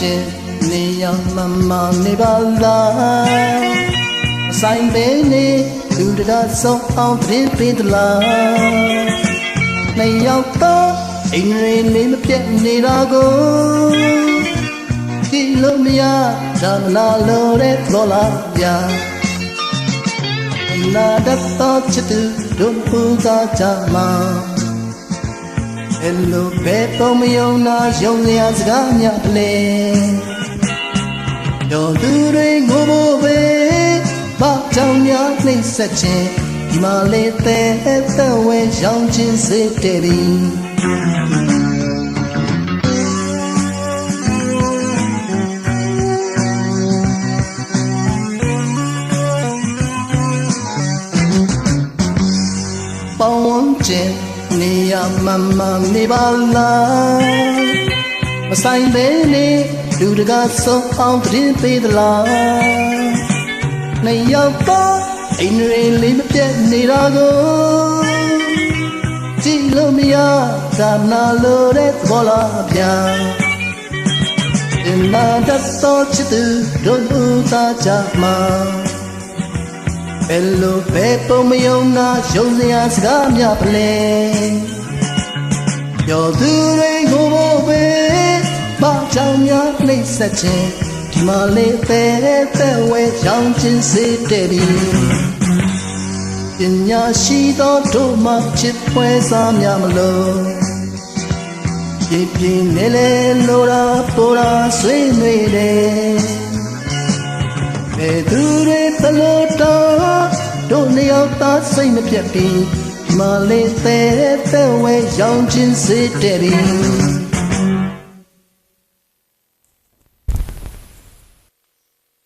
ခြင်းနေရမမနေပါလားအဆိုင်ပဲနေလူတကားဆုံးအောင်ပြင်ပေးသလားနှစ်ယောက်တော့အိမ်ရင်းလေးမပြတ်နေတာကိုကြည့်လို့မရဒါမနာလို့တဲ့လောလာပြနာတတ်တော့ချစ်သူတို့ပူသာကြမှာအဲ့လိုပဲပုံမယုံနာယုံရစကားများပလဲတို့သူတွေငိုဖို့ပဲဘာကြောင့်များနှိမ့်ဆက်ခြင်းဒီမှာလေတဲ့ဝဲရောင်ချင်းစေတဲ့ပြီပေါင်းဝန်းကျင်နေရမမနေပါလားမဆိုင်ပဲနေလူတကားဆုံးအောင်ပြင်ပေးသလားနှစ်ယောက်တော့အိမ်ရင်းလေးမပြတ်နေတာကိုကြည့်လို့မရဒါနာလို့တဲ့သဘောလားဗျာဒီနာတတ်တော့ချစ်သူတို့လူသားကြမှာအဲ့လိုပဲပုံမယုံနာယုံစရာစကားများပလဲပြောသူတွေကိုဖို့ပဲဘာကြောင့်များနှိမ့်ဆက်ခြင်းဒီမှာလေးတဲ့ဝဲရောင်ချင်းစေတဲ့ပြီပညာရှိသောတို့မှချစ်ပွဲစားများမလို့ပြင်းပြင်းလေးလေးလိုတာပေါ်တာဆွေးနွေးတယ်ဘယ်သူတွေဘလို့တော့တို့နှစ်ယောက်သားစိတ်မပြတ်ပြီးဒီမှာလေးတဲ့ဝဲရောင်ချင်းစေတဲ့ပြီ